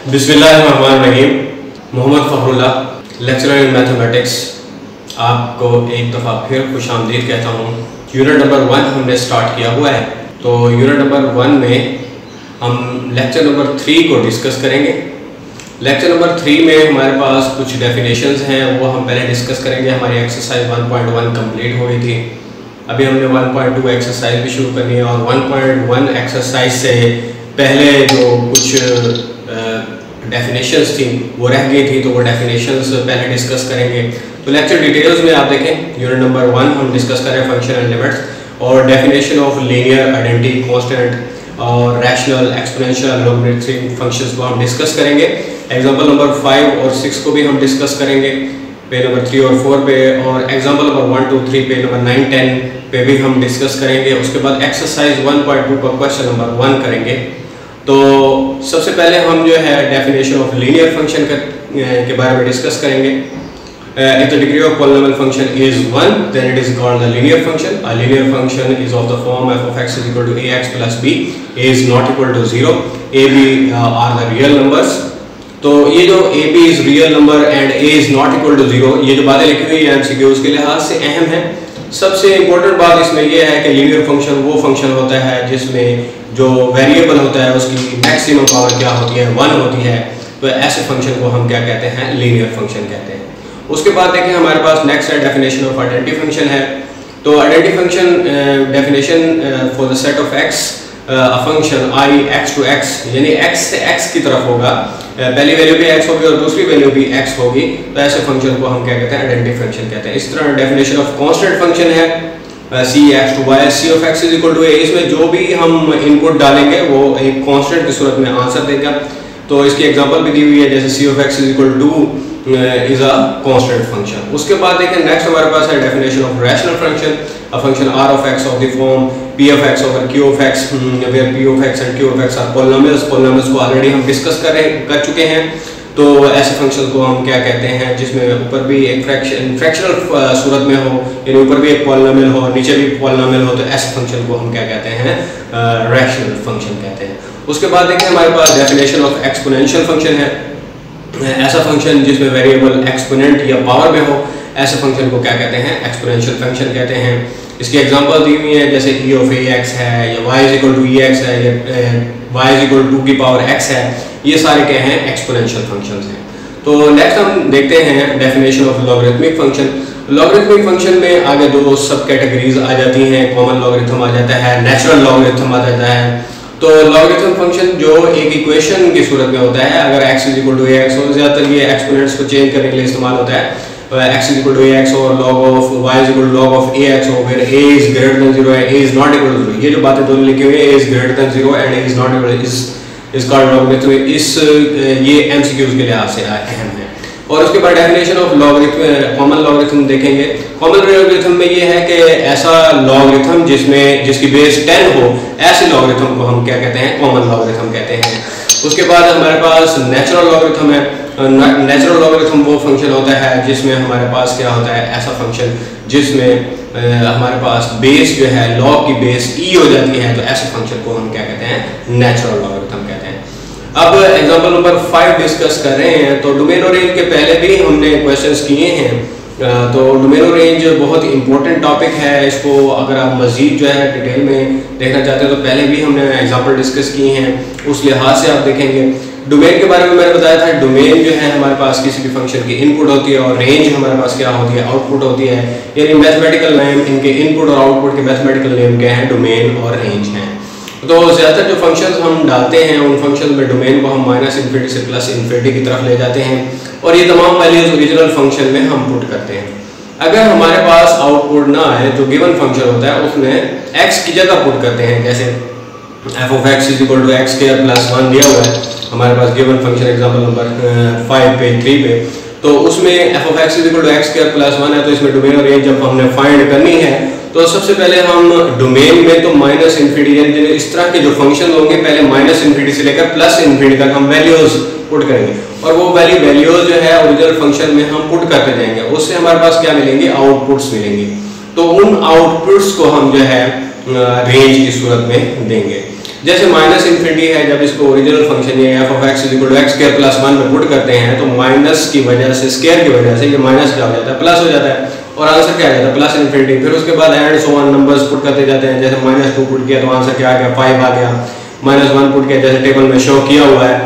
बिस्मिल्लाहिर्रहमानिर्रहीम। Mohammad फ़खरुल्लाह, lecturer in mathematics, आपको एक दफ़ा फिर खुशामदीद कहता हूँ। यूनिट नंबर 1 हमने स्टार्ट किया हुआ है, तो यूनिट नंबर 1 में हम लेक्चर नंबर 3 को डिस्कस करेंगे। लेक्चर नंबर 3 में हमारे पास कुछ डेफिनेशंस हैं, वो हम पहले डिस्कस करेंगे। हमारी एक्सरसाइज 1.1 कंप्लीट हो गई थी, अभी हमने 1.2 एक्सरसाइज भी शुरू करनी है। और 1.1 एक्सरसाइज से पहले जो कुछ डेफिनेशंस थी वो रह गई थी, तो वो डेफिनेशंस पहले डिस्कस करेंगे। तो लेक्चर डिटेल्स में आप देखें, यूनिट नंबर 1 हम डिस्कस करें फंक्शन एंड लिमिट्स और definition of linear, identity, constant और रैशनल, एक्सपोनेंशियल, लॉगरिथमिक फंक्शंस को हम डिस्कस करेंगे। एग्जांपल नंबर 5 और 6 को भी हम डिस्कस करेंगे पेज नंबर 3 और 4 पे, और एग्जांपल नंबर 1, 2, 3 पेज नंबर 9, 10 पे भी हम डिस्कस करेंगे। उसके बाद एक्सरसाइज 1.2 का क्वेश्चन नंबर 1 करेंगे। तो सबसे पहले हम जो है डेफिनेशन ऑफ लीनियर फंक्शन के बारे में डिस्कस करेंगे। If the degree of polynomial function is 1, then it is called a linear function. A linear function is of the form f of x is equal to ax plus b, a is not equal to 0, a, b are the real numbers. तो ये जो a, b is real number and a is not equal to 0, ये जो बातें लिखी हुई है MCQs के लिहाज से अहम है। सबसे इम्पोर्टेंट बात इसमें यह है कि लीनियर फंक्शन वो फंक्शन होता है जिसमें जो वेरिएबल होता है उसकी मैक्सिमम पावर क्या होती है, 1 होती है। तो ऐसे फंक्शन को हम क्या कहते हैं, लीनियर फंक्शन कहते हैं। उसके बाद देखें हमारे पास नेक्स्ट है डेफिनेशन ऑफ आइडेंटिटी फंक्शन है। तो identity function definition for the set of x, a function I x to x, यानी एक्स से एक्स की तरफ होगा, पहली वैल्यू भी एक्स होगी और दूसरी वैल्यू भी एक्स होगी, तो ऐसे फंक्शन को हम क्या कहते हैं, आइडेंटिटी फंक्शन कहते हैं। इस तरह डेफिनेशन ऑफ कांस्टेंट फंक्शन है c x to y, c of x is equal to a, इसमें जो भी हम इनपुट डालेंगे वो एक कांस्टेंट की सूरत में आंसर देगा। तो इसकी एग्जांपल भी दी हुई है, जैसे c of x is equal to is a constant function. उसके बाद देखें नेक्स्ट हमारे पास है definition of rational function, a function r of x of the form p of x over q of x, where p of x and q of x are polynomials. Polynomials को already हम discuss कर चुके हैं। तो ऐसे function को हम क्या कहते हैं जिसमें ऊपर भी एक फ्रैक्शनल सूरत में हो, यानी ऊपर भी एक पॉलिनोमियल हो, नीचे भी पॉलिनोमियल हो, तो ऐसे फंक्शन को हम क्या कहते हैं, रैशनल फंक्शन कहते हैं। उसके बाद देखें हमारे पास डेफिनेशन ऑफ एक्सपोनेंशियल फंक्शन है, ऐसा फंक्शन जिसमें वेरिएबल एक्सपोनेंट या पावर में हो, ऐसे फंक्शन को क्या कहते हैं, एक्सपोनेंशियल फंक्शन कहते हैं। इसकी एग्जांपल दी हुई है, जैसे e ऑफ ax है, या y is equal to ex है, या y इज इक्वल टू 2 की पावर x है, ये सारे क्या हैं, एक्सपोनेंशियल फंक्शंस हैं। तो नेक्स्ट हम देखते हैं definition of logarithmic function. Logarithmic function में आगे दो सब कैटेगरीज आ जाती हैं, कॉमन लॉगरिथम आ जाता है, नेचुरल लॉगरिथम आ जाता है। तो लॉगरिथम फंक्शन जो एक इक्वेशन की सूरत में होता है, अगर x is equal to ax हो, ज़्यादातर ये एक्सपोनेंट्स को चेंज करने के लिए इस्तेमाल होता है। x is equal to ax और log of y is equal to log of ax हो, फिर a इज ग्रेटर देन 0 है, a is not equal to 0, ये जो बातें दोनों लिखी हुई है, a is greater than 0 and a is not equal is called logarithm. इस ये MCQs के लिहाज से अहम है। और उसके बाद definition of logarithm, common logarithm देखेंगे। कॉमन लॉगरिथम में ये है कि ऐसा लॉगरिथम जिसकी बेस 10 हो, ऐसे लॉगरिथम को हम क्या कहते हैं, कॉमन लॉगरिथम कहते हैं। उसके बाद हमारे पास नेचुरल लॉगरिथम है। नेचुरल लॉगरिथम वो फंक्शन होता है जिसमें हमारे पास क्या होता है, ऐसा फंक्शन जिसमें हमारे पास बेस जो है, लॉग की बेस e हो जाती है, तो ऐसे फंक्शन को हम क्या कहते हैं, नेचुरल लॉगरिथम कहते हैं। अब एग्जांपल नंबर 5 डिस्कस कर रहे हैं। तो डोमेन और रेंज के पहले भी हमने क्वेश्चंस किए हैं। तो डोमेन और रेंज बहुत इंपॉर्टेंट टॉपिक है, इसको अगर आप मजीद जो है डिटेल में देखना चाहते हो तो पहले भी हमने एग्जांपल डिस्कस किए हैं, उस लिहाज से आप देखेंगे। डोमेन के बारे में मैंने बताया था, डोमेन जो है हमारे पास किसी भी फंक्शन की इनपुट होती है, और रेंज हमारे पास क्या होती है, आउटपुट होती है। यानी मैथमेटिकल नेम, इनके इनपुट और आउटपुट के मैथमेटिकल नेम क्या है, डोमेन और रेंज हैं। तो ज़्यादातर जो फंक्शंस हम डालते हैं उन फंक्शन में डोमेन को हम -∞ से +∞ की तरफ ले जाते हैं, और ये तमाम वैल्यूज ओरिजिनल फंक्शन में हम पुट करते हैं। अगर हमारे पास आउटपुट ना आए, जो गिवन फंक्शन होता है उसमें x की जगह पुट करते हैं, जैसे f of x is equal to x square plus 1 दिया हुआ है हमारे पास गिवन फंक्शन एग्जांपल नंबर 5 पे 3 पे। तो उसमें f of x is equal to x square plus 1 है, तो इसमें डोमेन और रेंज जब हमने फाइंड करनी है तो सबसे पहले हम डोमेन में तो -∞, यानी इस तरह के जो फंक्शन होंगे पहले -∞ से लेकर +∞ तक हम वैल्यूज पुट करेंगे, और वो वैल्यूज जो है ओरिजिनल फंक्शन में हम पुट करते जाएंगे। उससे हमारे पास क्या मिलेंगे, आउटपुट्स मिलेंगे। तो उन आउटपुट्स को हम जो है रेंज की सूरत में देंगे। जैसे माइनस इन्फिनिटी है, जब इसको ओरिजिनल फंक्शन या f of x is equal to x square plus 1 में पुट करते हैं तो माइनस की वजह से, स्क्वायर की वजह से ये माइनस क्या हो जाता है, प्लस हो जाता है और आंसर क्या आ जाता है प्लस इन्फिनिटी। फिर उसके बाद and so on numbers put करते जाते हैं, जैसे -2 पुट किया तो आंसर क्या आ गया 5 आ गया, -1 पुट किया जैसे टेबल में शो किया हुआ है।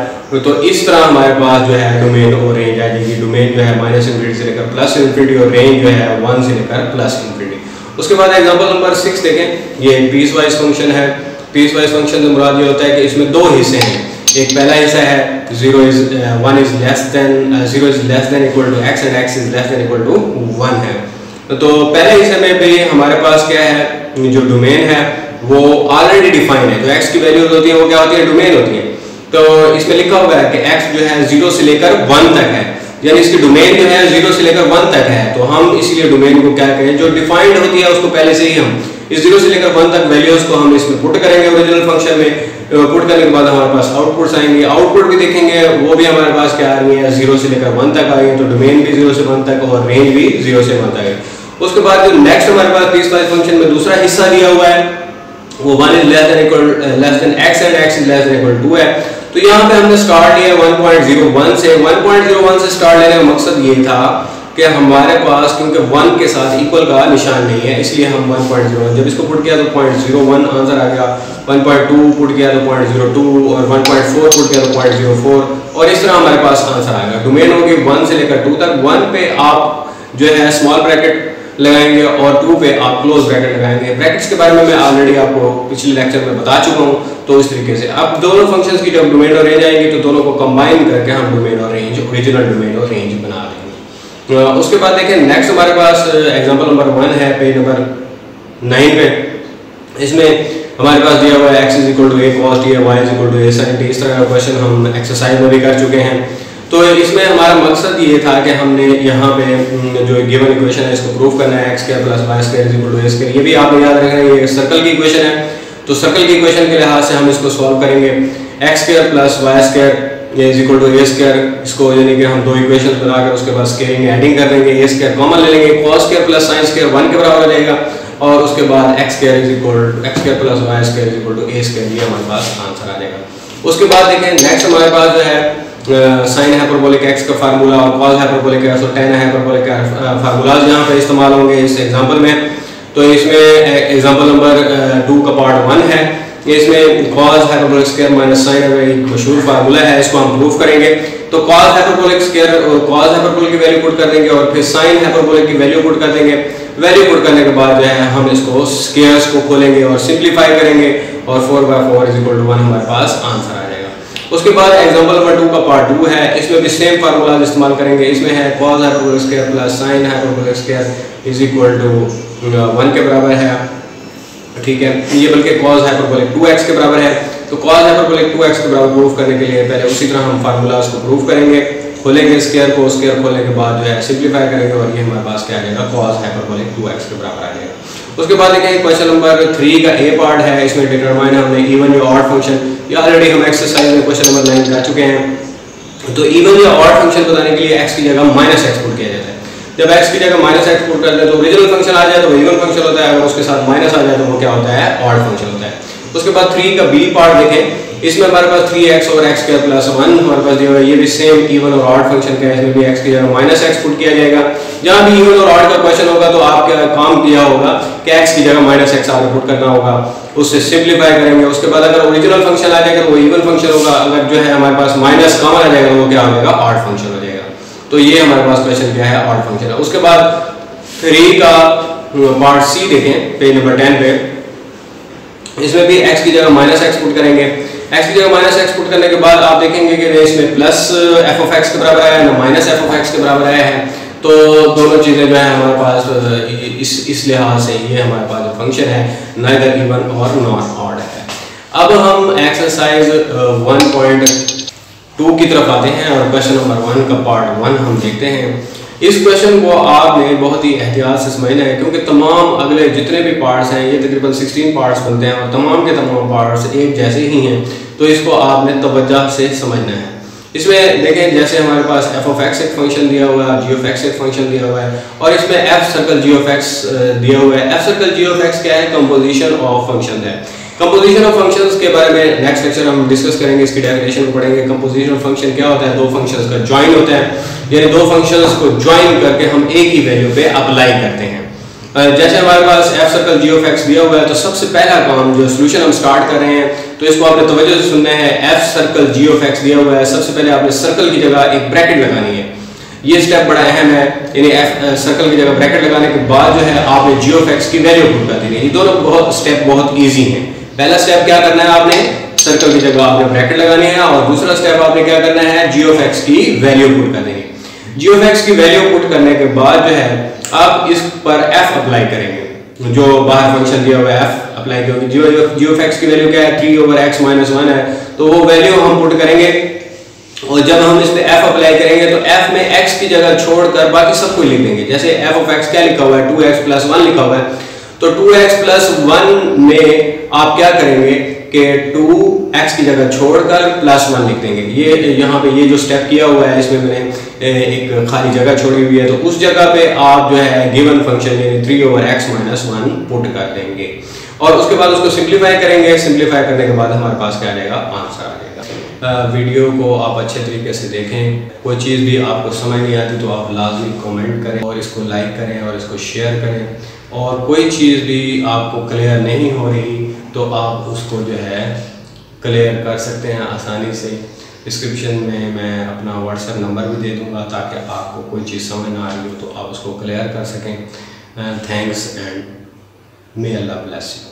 तो इस तरह हमारे पास जो है डोमेन और रेंज आ जाएगी। डोमेन जो है माइनस इन्फिनिटी से लेकर प्लस इन्फिनिटी और रेंज जो है 1 से लेकर प्लस इन्फिनिटी। उसके बाद एग्जांपल नंबर 6 देखें, ये पीस वाइज फंक्शन है। पीस वाइज फंक्शन से मुराद ये होता है कि इसमें दो हिस्से हैं। एक पहला हिस्सा है 1 is less than equal to x and x is less than equal to 1 है। तो पहले हिस्से में भी हमारे पास क्या है, जो डोमेन है वो ऑलरेडी डिफाइंड है। जो x की वैल्यूज होती है वो क्या होती है, डोमेन होती है। तो इसमें लिखा हुआ है कि x जो है 0 से लेकर 1 तक है, यानी इसकी डोमेन जो है 0 से लेकर 1 तक है। तो हम इसलिए डोमेन को क्या कहें, जो डिफाइंड होती है उसको पहले से ही हम इस 0 से लेकर 1 तक वैल्यूज को हम इसमें पुट करेंगे ओरिजिनल फंक्शन में। पुट करने के बाद हमारे पास आउटपुट्स आएंगे, आउटपुट भी देखेंगे वो भी हमारे पास क्या आ रही है 0 से लेकर 1 तक आ रही है। तो डोमेन भी 0 से 1 तक और रेंज भी 0 से 1 तक है। उसके बाद जो नेक्स्ट हमारे पास पीस वाइज फंक्शन में दूसरा हिस्सा दिया हुआ है वो 1 is less then x and x is less than equal 2 है। तो यहाँ पे हमने स्टार्ट लिया 1.01 से। 1.01 से स्टार्ट लेने का मकसद ये था कि हमारे पास क्योंकि 1 के साथ इक्वल का निशान नहीं है, इसलिए हम 1.01 जब इसको पुट किया तो 0.01 आंसर आ गया, 1.2 पुट किया तो 0.02 और 1.4 पुट किया तो 0.04 और इस तरह हमारे पास आंसर आएगा। डोमेन होगी 1 से लेकर 2 तक। 1 पे आप जो है स्मॉल ब्रैकेट लगाएंगे और 2 पे आप क्लोज ब्रैकेट लगाएंगे। ब्रैकेट्स के बारे में मैं ऑलरेडी आपको पिछले लेक्चर में बता चुका हूँ। तो इस तरीके से अब दोनों फंक्शंस की जब डोमेन और रेंज आएंगे तो दोनों को कंबाइन करके हम डोमेन और रेंज, ओरिजिनल डोमेन और रेंज बना लेंगे। उसके बाद देखें नेक्स्ट हमारे पास एग्जांपल नंबर 1 है पेज नंबर 9 पे। इसमें हमारे पास दिया हुआ है x is equal to a cos t, y is equal to a sin t। इस तरह का क्वेश्चन हम एक्सरसाइज में भी कर चुके हैं। तो इसमें हमारा मकसद ये था कि हमने यहाँ पे जो गिवन इक्वेशन है इसको प्रूव करना है, x square plus y square is equal to a square. ये भी आपने याद रखना है, ये सर्कल की इक्वेशन है। तो सर्कल की इक्वेशन के लिहाज से हम इसको सॉल्व करेंगे। x square plus y square is equal to a square, इसको यानी कि हम दो इक्वेशन बनाकर उसके बाद स्केलिंग एडिंग कर देंगे, a स्क्वायर कॉमन ले लेंगे, cos square plus sin square 1 के बराबर हो जाएगा और उसके बाद x square plus y square is equal to a square, ये हमारे पास आंसर आ जाएगा। उसके बाद देखें नेक्स्ट हमारे पास जो है साइन हाइपरबोलिक x का फार्मूला और cos हाइपरबोलिक x और tan हाइपरबोलिक फार्मूलाज यहाँ पे इस्तेमाल होंगे इस एग्जांपल में। तो इसमें एग्जांपल नंबर 2 का पार्ट 1 है। इसमें cos hyperbolic square minus sine एक मशहूर फार्मूला है, इसको हम प्रूव करेंगे। तो cos hyperbolic square cos hyperbolic की वैल्यू पुट कर देंगे और फिर sin हाइपरबोलिक की वैल्यू पुट कर देंगे। वैल्यू पुट करने के बाद जो है हम इसको स्क्वायर्स को खोलेंगे और सिंप्लीफाई करेंगे और 4/4 इज इक्वल टू 1 हमारे पास आंसर आ जाएगा। उसके बाद एग्जांपल नंबर 2 का पार्ट 2 है। इसमें भी सेम फार्मूला इस्तेमाल करेंगे। इसमें है cos hyperbolic square plus sin hyperbolic square is equal to 1 के बराबर है, ठीक है। ये बल्कि cos हाइपरबोलिक 2x के बराबर है। तो cos हाइपरबोलिक 2x के बराबर प्रूफ करने के लिए पहले उसी तरह हम फार्मूला को प्रूफ करेंगे, खोलेंगे स्क्वायर को, स्क्वायर खोलने के बाद जो है सिंप्लीफाई करेंगे और ये हमारे पास क्या आ जाएगा cos हाइपरबोलिक 2x के बराबर आ जाएगा। उसके बाद देखें क्वेश्चन नंबर 3 का a पार्ट है। इसमें डिटरमाइन हमने इवन या ऑड फंक्शन, ये ऑलरेडी हम एक्सरसाइज में क्वेश्चन नंबर 9 कर चुके हैं। तो इवन या ऑड फंक्शन बताने के लिए x की जगह -x पुट किया जाता है। जब x की जगह -x पुट कर दे तो ओरिजिनल फंक्शन आ जाए तो इवन फंक्शन होता है, अगर उसके साथ माइनस आ जाए तो वो क्या होता है, ऑड फंक्शन होता है। उसके बाद 3 का b पार्ट देखें। इसमें हमारे पास 3x और x स्क्वायर प्लस 1 हमारे पास दिया हुआ है। ये भी सेम इवन और ऑड फंक्शन का है। इसमें भी x की जगह -x पुट किया जाएगा। जहाँ भी इवन और ऑड का क्वेश्चन होगा तो आपका काम किया होगा कि x की जगह -x आगे पुट करना होगा, उससे सिंप्लीफाई करेंगे। उसके बाद अगर ओरिजिनल फंक्शन आ जाएगा तो वो इवन फंक्शन होगा, अगर जो है हमारे पास माइनस कॉमन आ जाएगा तो वो क्या हो जाएगा, ऑड फंक्शन हो जाएगा। तो ये हमारे पास क्वेश्चन क्या है, ऑड फंक्शन है। उसके बाद 3 का पार्ट c देखें पेज नंबर 10 पे। इसमें भी x की जगह -x पुट करेंगे। x की जगह -x पुट करने के बाद आप देखेंगे कि इसमें प्लस f ऑफ x के बराबर आया है ना माइनस f ऑफ x के बराबर आया है। तो दोनों चीज़ें जो है हमारे पास इस लिहाज से ये हमारे पास जो फंक्शन है नाइदर इवन और नॉट ऑड है। अब हम एक्सरसाइज 1.2 की तरफ आते हैं और क्वेश्चन नंबर 1 का पार्ट 1 हम देखते हैं। इस क्वेश्चन को आपने बहुत ही एहतियात से समझना है क्योंकि तमाम अगले जितने भी पार्ट्स हैं ये तकरीबन 16 पार्ट्स बनते हैं और तमाम के तमाम पार्ट्स एक जैसे ही हैं, तो इसको आपने तवज्जो से समझना है। इसमें देखें जैसे हमारे पास f ऑफ x एक फंक्शन दिया हुआ है, g ऑफ x एक फंक्शन दिया हुआ है और इसमें f circle g of x दिया हुआ है। f circle g of x क्या है, कंपोजिशन ऑफ फंक्शन है। कंपोजिशन ऑफ फंक्शंस के बारे में नेक्स्ट लेक्चर हम डिस्कस करेंगे, इसकी डेफिनेशन को पढ़ेंगे। कंपोजिशन ऑफ फंक्शन क्या होता है? दो फंक्शंस का ज्वाइन होता है, यानी दो फंक्शंस को ज्वाइन करके हम एक ही वैल्यू पे अप्लाई करते हैं। जैसे हमारे पास f circle g of x दिया हुआ है, तो सबसे पहला काम जो सोल्यूशन हम स्टार्ट कर रहे हैं, तो इसको आपने तवज्जो से सुनना है। f circle g of x दिया हुआ है, सबसे पहले आपने सर्कल की जगह एक ब्रैकेट लगानी है। ये स्टेप बड़ा अहम है, यानी f सर्कल की जगह ब्रैकेट लगाने के बाद जो है आपने g ऑफ x की वैल्यू पुट कर देनी है। ये दोनों स्टेप बहुत ईजी हैं। पहला स्टेप क्या करना है, आपने सर्कल की जगह आपने ब्रैकेट लगानी है, और दूसरा स्टेप आपने क्या करना है, g ऑफ x की वैल्यू पुट कर देनी है। g ऑफ x की वैल्यू पुट करने के बाद जो है आप इस पर f अप्लाई करेंगे, जो बाहर फंक्शन दिया हुआ है f अप्लाई करेंगे। g ऑफ x की वैल्यू क्या है, 3/x - 1 है, तो वो वैल्यू हम पुट करेंगे। और जब हम इस पे f अप्लाई करेंगे तो f में x की जगह छोड़कर बाकी सब कुछ लिख देंगे। जैसे f ऑफ x क्या लिखा हुआ है, 2x + 1 लिखा हुआ है, तो 2x + 1 में आप क्या करेंगे कि 2x की जगह छोड़कर +1 लिख देंगे। ये यहाँ पे ये जो स्टेप किया हुआ है, इसमें मैंने एक खाली जगह छोड़ी हुई है, तो उस जगह पे आप जो है गिवन फंक्शन यानी 3/x - 1 पुट कर देंगे, और उसके बाद उसको सिंप्लीफाई करेंगे। सिंप्लीफाई करने के बाद हमारे पास क्या आ जाएगा, आंसर आ जाएगा। वीडियो को आप अच्छे तरीके से देखें। कोई चीज़ भी आपको समझ नहीं आती तो आप लाजमी कमेंट करें, और इसको लाइक करें, और इसको शेयर करें। और कोई चीज़ भी आपको क्लियर नहीं हो रही तो आप उसको जो है क्लियर कर सकते हैं आसानी से। डिस्क्रिप्शन में मैं अपना व्हाट्सएप नंबर भी दे दूंगा, ताकि आपको कोई चीज़ समझ ना आ रही हो तो आप उसको क्लियर कर सकें। Thanks and may Allah bless you.